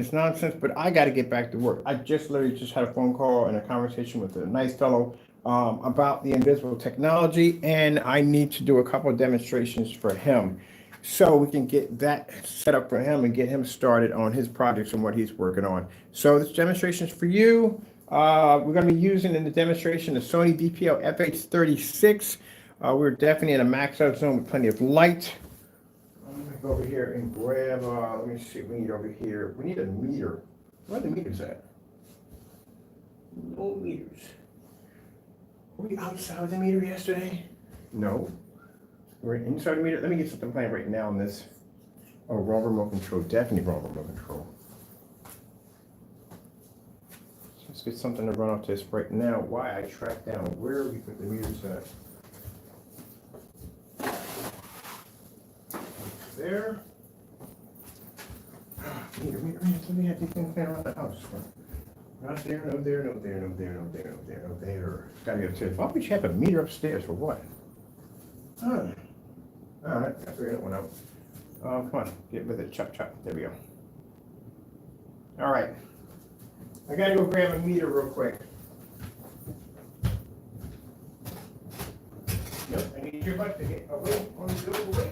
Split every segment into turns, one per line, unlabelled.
It's nonsense, but I got to get back to work. I just literally just had a phone call and a conversation with a nice fellow about the invisible technology, and I need to do a couple of demonstrations for him so we can get that set up for him and get him started on his projects and what he's working on. So this demonstration is for you. We're going to be using in the demonstration the Sony DPL FH36. We're definitely in a max out zone with plenty of light. I'm gonna go over here and grab, let me see, we need over here, we need a meter. Where are the meters at? No meters. Were we outside of the meter yesterday? No. We're inside the meter. Let me get something playing right now on this. Oh, wrong remote control, definitely wrong remote control. So let's get something to run off this right now. Why I track down where we put the meters at. There. Meter. Let me have these things playing around the house. Not there, no there, no there, no there, no there, no there, no there. Gotta get upstairs. Why would you have a meter upstairs for what? Huh. Alright, I figured that one out. Come on, get with it. Chop. There we go. Alright. I gotta go grab a meter real quick. Yep, I need your butt to get away on the way.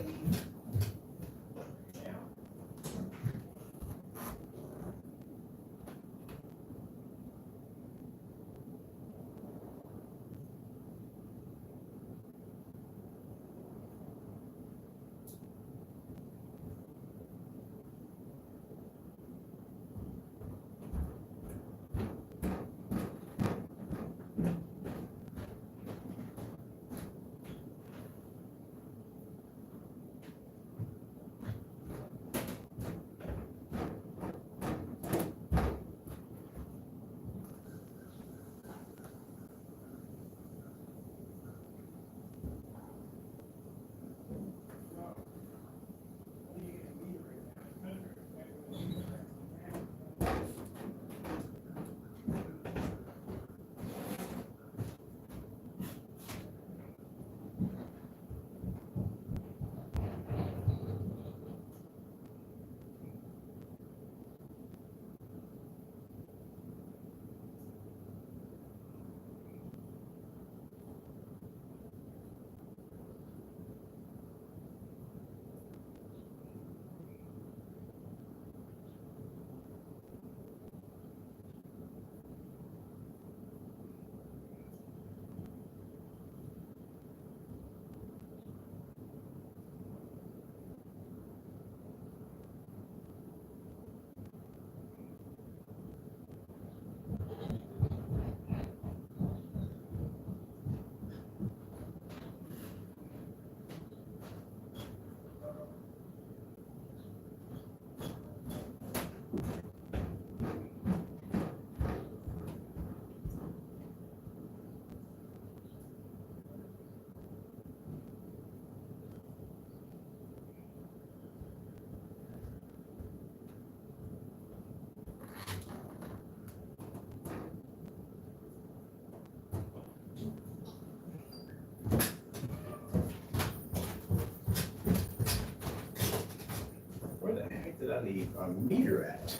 Where the heck did I leave a meter at?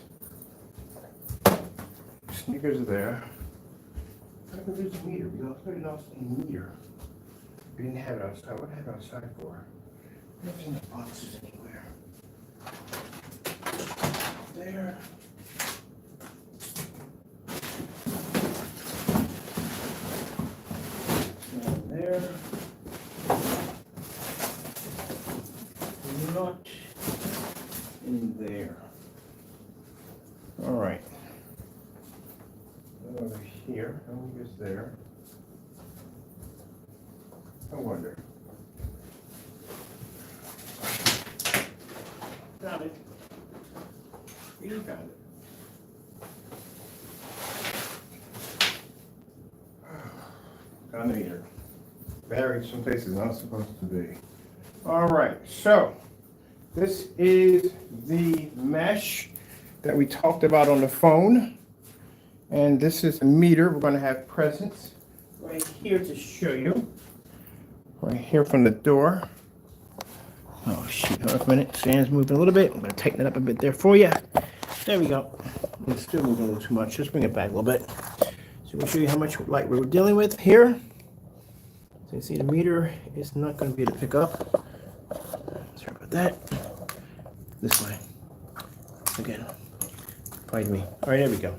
Sneakers are there. How come there's a meter? We don't put it off in meter. We didn't have it outside. What did I have it outside for? It's in the boxes anywhere. There. And there. Not in there. All right. Over here, how many is there? I wonder. Found it. You found it. Found the meter. Buried someplace it's not supposed to be. All right, so this is the mesh that we talked about on the phone. And this is a meter. We're going to have presents right here to show you. Right here from the door. Oh, shoot. Hold on a minute. Sand's moving a little bit. I'm going to tighten it up a bit there for you. There we go. It's still moving a little too much. Just bring it back a little bit. So we'll show you how much light we're dealing with here. So you see the meter is not going to be able to pick up. Sorry about that. This way. Again. Pardon me. All right, there we go.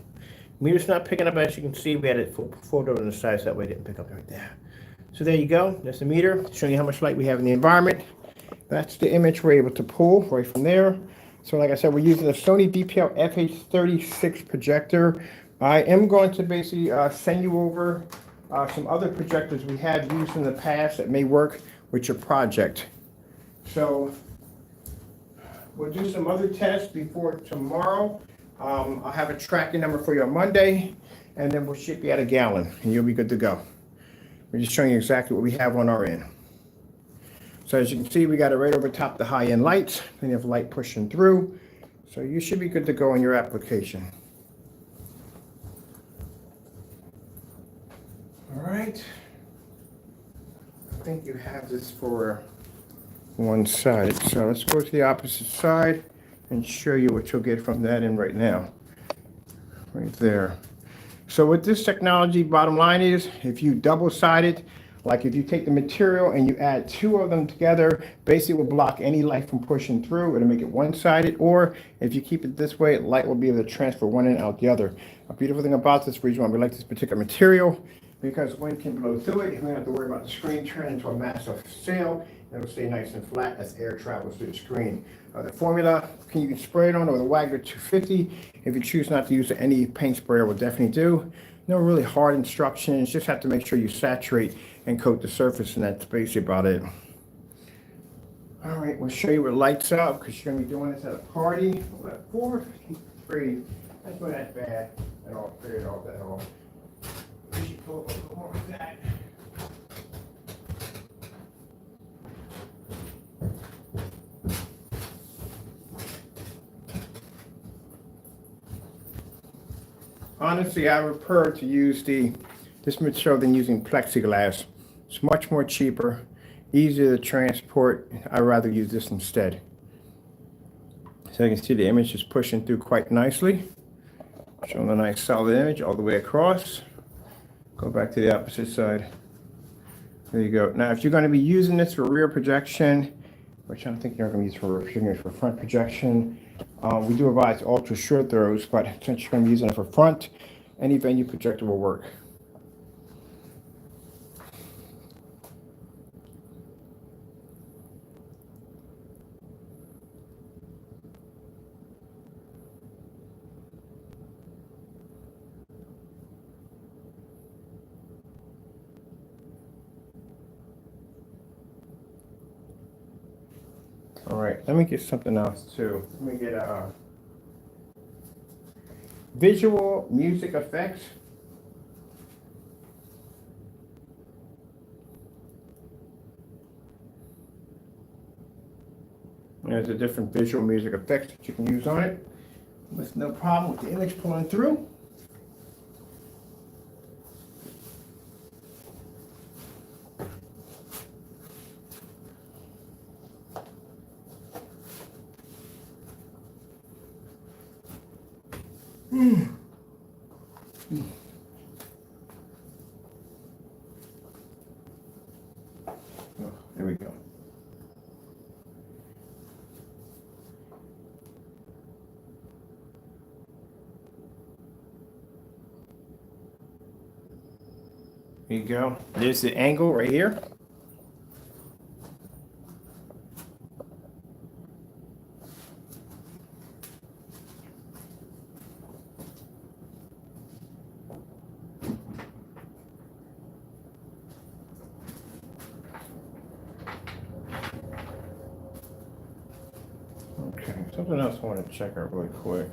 Meter's not picking up, as you can see. We had it folded on the side, so that way it didn't pick up right there. So there you go. That's the meter, showing you how much light we have in the environment. That's the image we're able to pull right from there. So like I said, we're using the Sony DPL FH36 projector. I am going to basically send you over some other projectors we have used in the past that may work with your project. So we'll do some other tests before tomorrow. I'll have a tracking number for you on Monday, and then we'll ship you out a gallon, and you'll be good to go. We're just showing you exactly what we have on our end. So as you can see, we got it right over top the high-end lights, and you have light pushing through. So you should be good to go in your application. All right. I think you have this for one-sided. So let's go to the opposite side and show you what you'll get from that in right now. Right there. So with this technology, bottom line is, if you double-sided, like if you take the material and you add two of them together, basically will block any light from pushing through. It'll make it one-sided, or if you keep it this way, light will be able to transfer one end out the other. A beautiful thing about this reason why we like this particular material, because wind can blow through it. You don't have to worry about the screen turning into a massive sail. It'll stay nice and flat as air travels through the screen. The formula, you can spray it on with a Wagner 250. If you choose not to use any paint sprayer, will definitely do. No really hard instructions, just have to make sure you saturate and coat the surface, and that's basically about it. All right, we'll show you what lights up, because you're gonna be doing this at a party. That's not that bad at all, period, all that at all. We should pull up a little more with that. Honestly, I prefer to use this material than using plexiglass. It's much more cheaper, easier to transport. I'd rather use this instead. So you can see the image is pushing through quite nicely. Showing a nice solid image all the way across. Go back to the opposite side. There you go. Now, if you're going to be using this for rear projection, which I don't think you're going to use for front projection, we do advise ultra short throws, but since you're going to be using it for front, any venue projector will work. All right, let me get something else too. Let me get visual music effects. There's a different visual music effects that you can use on it. There's no problem with the image pulling through. Oh, there we go. There you go. There's the angle right here. Okay, something else I want to check out really quick.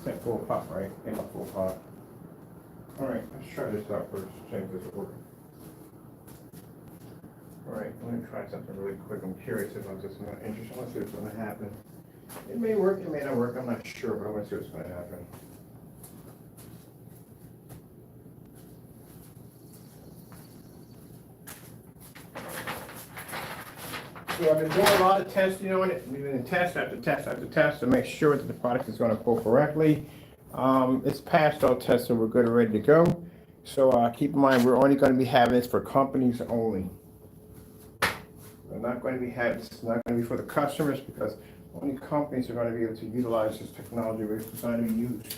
That full pop, right? Yeah, full pop. All right, let's try this out first. Check this work. All right, let me try something really quick. I'm curious about this. I'm not interested. I want to see what's going to happen. It may work, it may not work. I'm not sure, but I want to see what's going to happen. So I've been doing a lot of testing on it. We've been test after test after test to make sure that the product is going to pull correctly. It's passed all tests, so we're good and ready to go. So keep in mind, we're only going to be having this for companies only. We're not going to be having this is not going to be for the customers because only companies are going to be able to utilize this technology where it's designed to be used.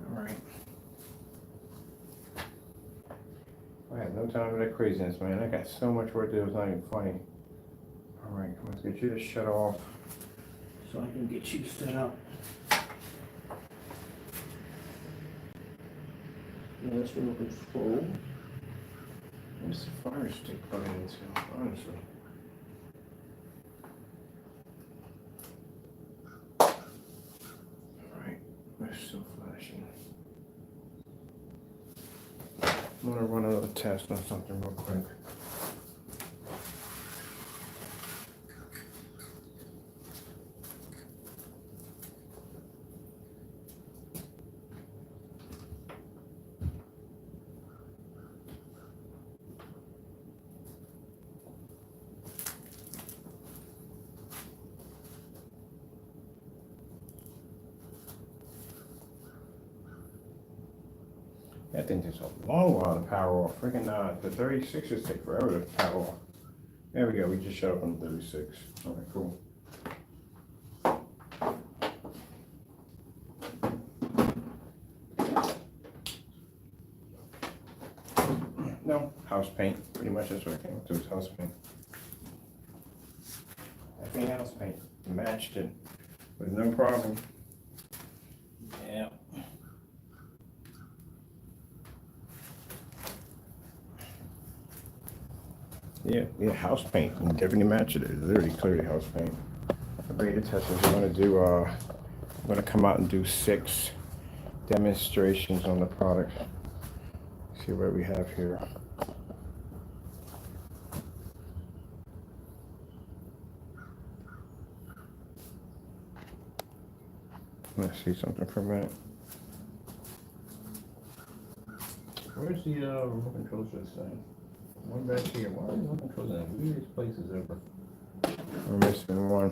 All right. I have no time for that craziness, man. I got so much work to do, it's not even funny. All right, let's get you to shut off so I can get you set up. Now let's remote control. What's the fire stick plugging into, honestly? Alright, we're still flashing. I'm gonna run another test on something real quick. That thing takes a long while to power off. Freaking the 36s take forever to power off. There we go, we just shut up on the 36. Alright, cool. No, house paint. Pretty much that's what I came to, is house paint. Everything house paint. Matched it with no problem. Yeah. Yeah, house paint. And definitely match it. It's literally clearly house paint. The beta testers are going to do, I'm going to come out and do 6 demonstrations on the product. See what we have here. Let's see something for a minute. Where's the remote controls for this thing? One back here. Why are the remote controls in the weirdest places ever? We're missing one.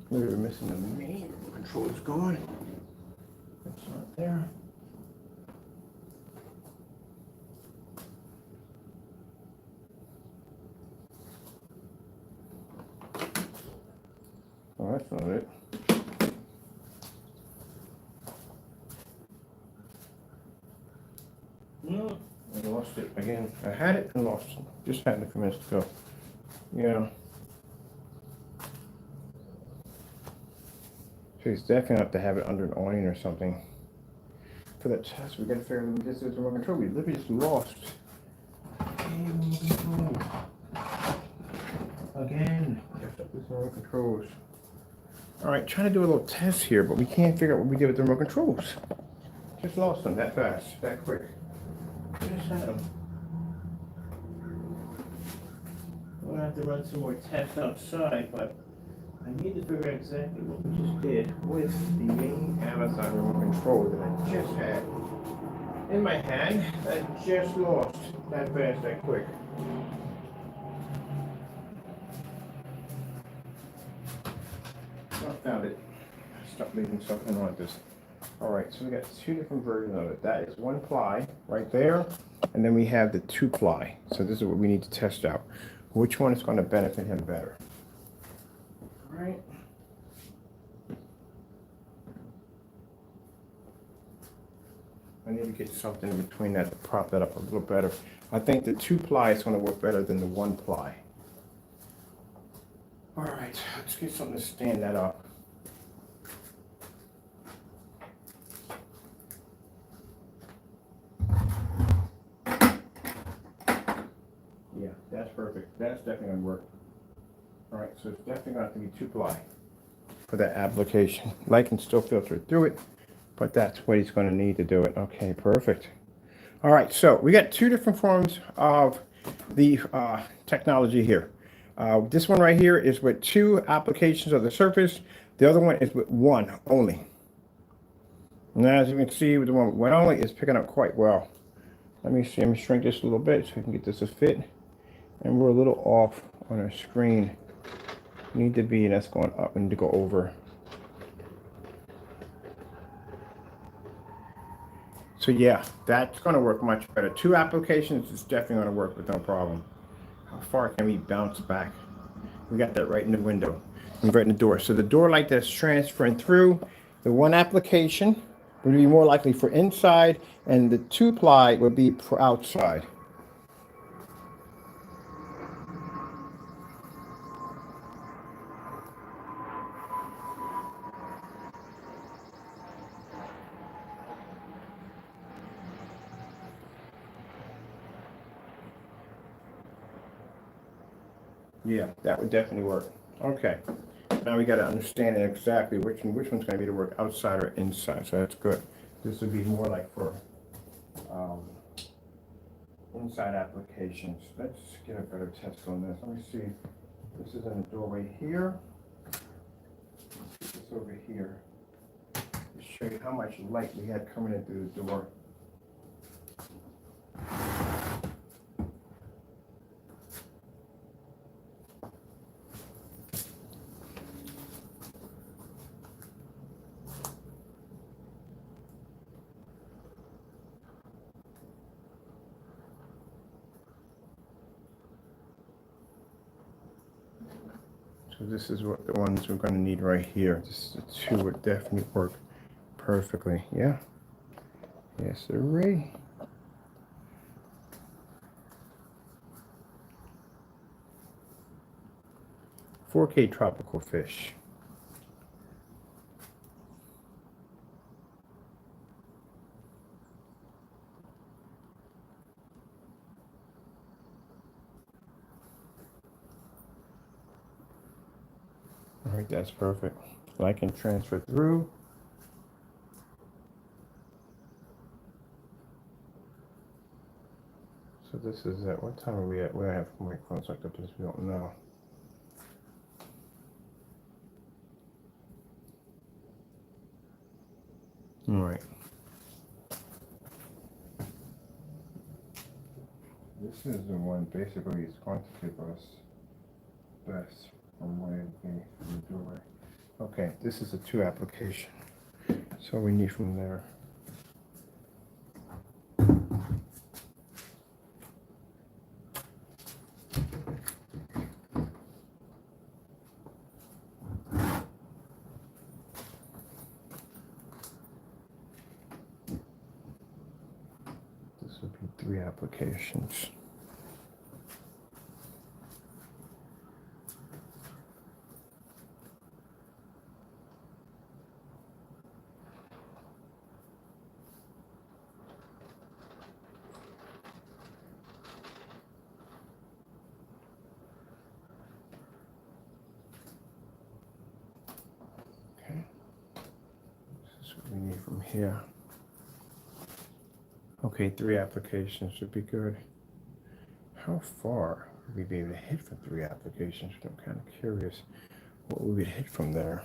We're missing the main remote control. It's gone. It's not there. Oh, that's not it. No, I lost it again. I had it and lost it. Just had it a few minutes ago. Yeah. So he's definitely have to have it under an awning or something. For that test, we gotta figure out this is remote control. We literally just lost. Again. Lift up this remote controls. Alright, trying to do a little test here, but we can't figure out what we did with the remote controls. Just lost them that fast, that quick. Just had them. We'll have to run some more tests outside, but I need to figure out exactly what we just did with the main Amazon remote control that I just had in my hand. I just lost that fast, that quick. I found it. Stop leaving something like this. Alright, so we got 2 different versions of it. That is 1 ply right there, and then we have the 2 ply. So this is what we need to test out. Which one is going to benefit him better? Alright. I need to get something in between that to prop that up a little better. I think the 2 ply is going to work better than the 1 ply. Alright, let's get something to stand that up. Yeah, that's perfect. That's definitely going to work. Alright, so it's definitely going to have to be 2 ply for that application. Light can still filter through it, but that's what he's going to need to do it. Okay, perfect. All right, so we got two different forms of the technology here. This one right here is with two applications of the surface. The other one is with one only. Now, as you can see, with the one with one only, it's picking up quite well. Let me see, let me shrink this a little bit so we can get this to fit. And we're a little off on our screen. Need to be, and that's going up and to go over. So yeah, that's going to work much better. Two applications is definitely going to work with no problem. How far can we bounce back? We got that right in the window, and right in the door. So the door light that's transferring through, the one application would be more likely for inside, and the two ply would be for outside. Yeah, that would definitely work. Okay. Now we got to understand exactly which one's going to be to work outside or inside. So that's good. This would be more like for inside applications. Let's get a better test on this. Let me see. This is in the doorway here. This over here. To show you how much light we had coming in through the door. So this is what the ones we're going to need right here. This the two would definitely work perfectly. Yeah. Yes, sir. 4K tropical fish. All right, that's perfect. I can transfer through. So this is at what time are we at? We have microphones like this, we don't know. All right. This is the one basically is going to give us best from where the doorway. Okay, this is a two application. So we need from there. This would be three applications. Okay. This is what we need from here. Okay, three applications should be good. How far would we be able to hit from three applications? I'm kind of curious what we would hit from there.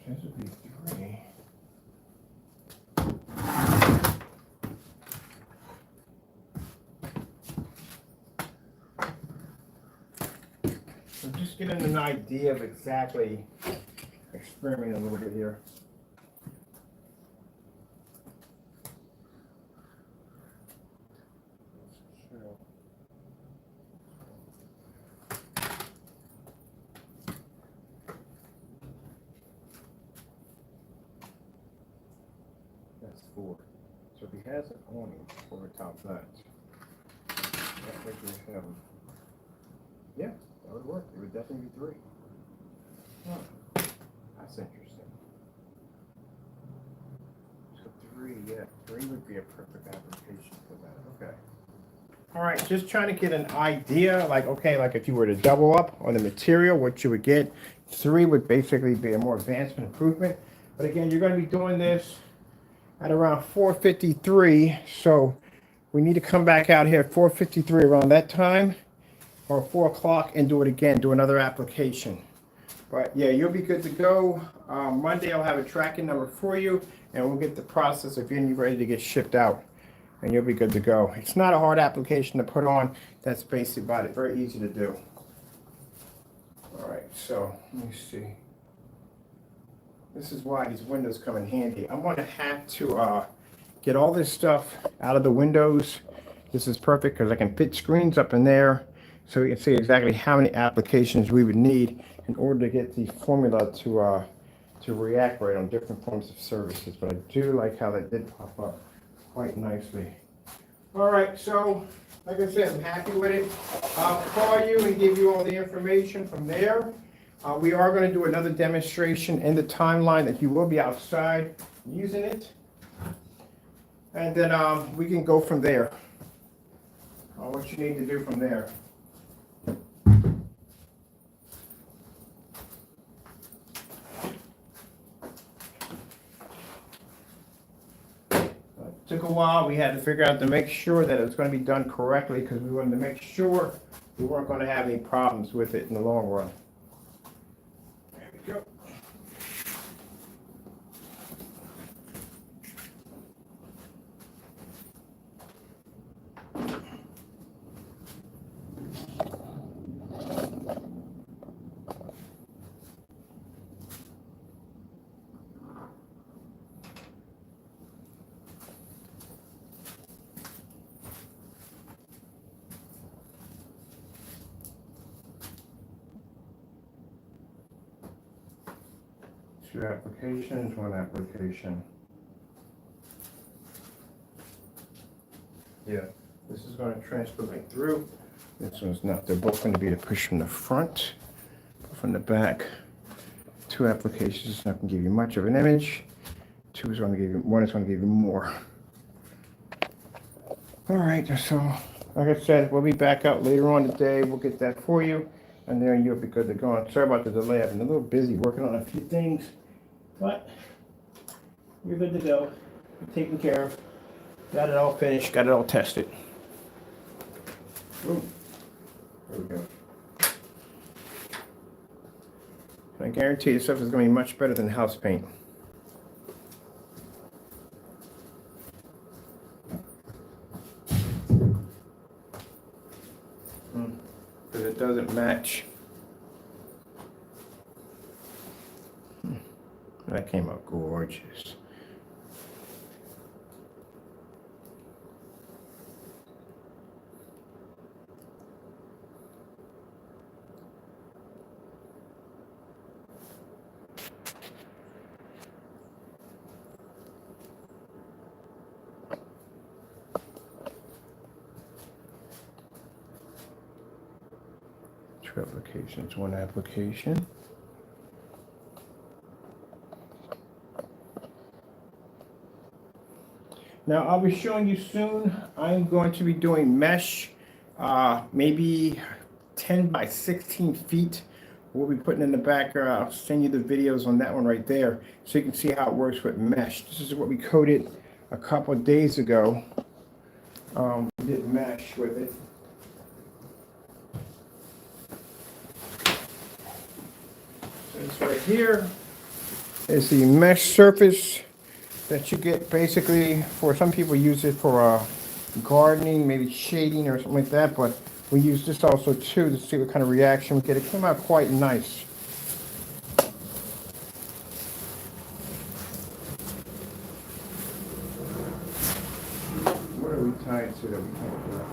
This would be three. So just getting an idea of exactly, experimenting a little bit here. That's four. So if he has an awning over top that, that would give him, yeah, that would work. It would definitely be three. Huh. That's interesting. So three, yeah, three would be a perfect application for that. Okay. All right, just trying to get an idea, like, okay, like if you were to double up on the material, what you would get. Three would basically be a more advanced improvement. But again, you're going to be doing this at around 4:53. So we need to come back out here at 4:53 around that time, or 4 o'clock, and do it again, do another application. But yeah, you'll be good to go. Monday I'll have a tracking number for you, and we'll get the process of getting you ready to get shipped out, and you'll be good to go. It's not a hard application to put on. That's basically about it. Very easy to do. All right, so let me see. This is why these windows come in handy. I'm going to have to get all this stuff out of the windows. This is perfect because I can fit screens up in there, so we can see exactly how many applications we would need in order to get the formula to react right on different forms of services. But I do like how that did pop up quite nicely. All right, so like I said, I'm happy with it. I'll call you and give you all the information from there. We are going to do another demonstration in the timeline that you will be outside using it. And then we can go from there. What you need to do from there. Took a while. We had to figure out to make sure that it was going to be done correctly because we wanted to make sure we weren't going to have any problems with it in the long run. There we go. Two applications, one application. Yeah, this is going to transfer right through. This one's not. They're both going to be to push from the front, from the back. Two applications is not going to give you much of an image. Two is going to give you, one is going to give you more. All right, so like I said, we'll be back out later on today. We'll get that for you, and then you'll be good to go. And sorry about the delay. I've been a little busy working on a few things, but you're good to go. You're taken care of. Got it all finished. Got it all tested. Ooh. There we go. I guarantee you, stuff is going to be much better than house paint. Because it doesn't match. That came out gorgeous. Two applications, one application. Now I'll be showing you soon. I'm going to be doing mesh, maybe 10 by 16 feet. We'll be putting in the back. I'll send you the videos on that one right there, so you can see how it works with mesh. This is what we coated a couple of days ago. We did mesh with it. So this right here is the mesh surface that you get. Basically, for some people use it for gardening, maybe shading or something like that, but we use this also too to see what kind of reaction we get. It came out quite nice. What are we tied to that we can't do that?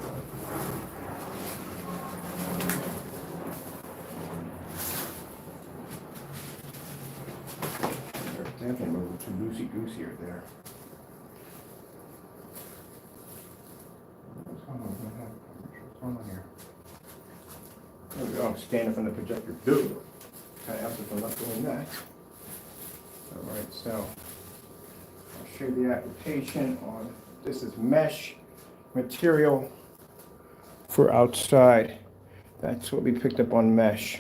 Definitely a little too loosey-goosey right there. What's going on here? There we go. I'm standing from the projector. Dude. Kind of helps if I'm not doing that. All right, so I'll show you the application on. This is mesh material for outside. That's what we picked up on mesh.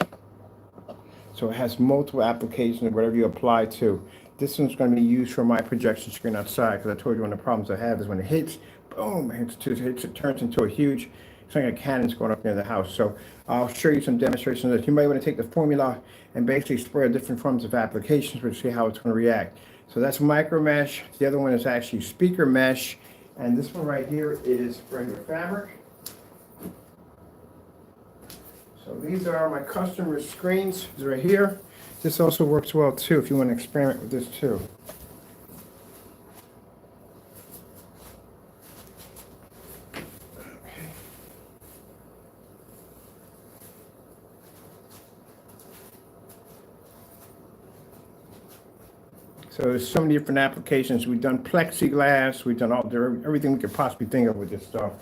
So it has multiple applications, whatever you apply to. This one's going to be used for my projection screen outside, because I told you one of the problems I have is when it hits, boom, it turns into a huge, it's like a cannon's going up near the house. So I'll show you some demonstrations of this. You might want to take the formula and basically spread different forms of applications to see how it's going to react. So that's micro mesh. The other one is actually speaker mesh. And this one right here is regular fabric. So these are my customer screens right here. This also works well too if you want to experiment with this too. So there's so many different applications. We've done plexiglass. We've done everything we could possibly think of with this stuff.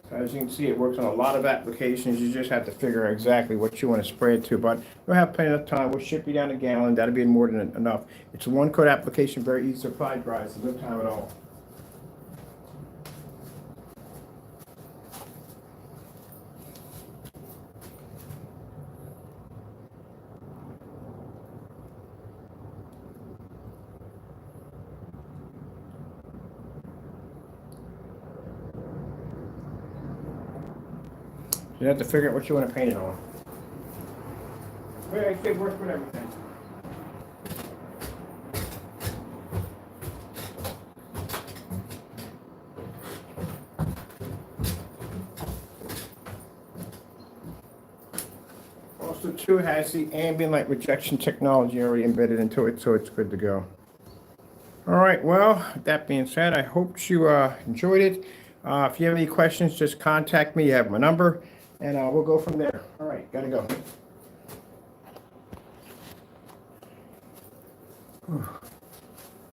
So as you can see, it works on a lot of applications. You just have to figure out exactly what you want to spray it to. But we'll have plenty of time. We'll ship you down a gallon. That'll be more than enough. It's a one-coat application, very easy to apply, dry. So no time at all. You have to figure out what you want to paint it on. Well, it works with everything. Also, too, has the ambient light rejection technology already embedded into it, so it's good to go. All right, well, that being said, I hope you enjoyed it. If you have any questions, just contact me. You have my number. And we'll go from there. All right, gotta go.